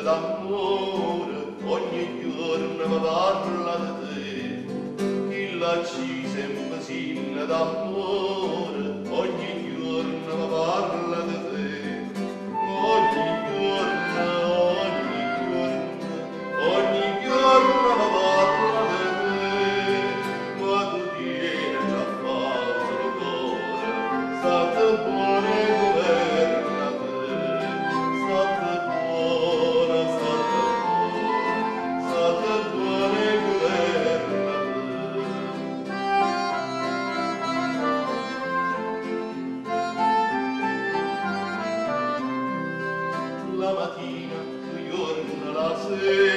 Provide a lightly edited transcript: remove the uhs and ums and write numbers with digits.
d'amore, ogni giorno mi parla di te. Chi ci sempre sinna d'amore, ogni giorno mi parla di te. Ogni giorno, ogni giorno, ogni giorno mi parla di te. Ma tu tieni già fatto il cuore, state buone governa te. State buone, state buone governa te. La mattina, il giorno, la sera,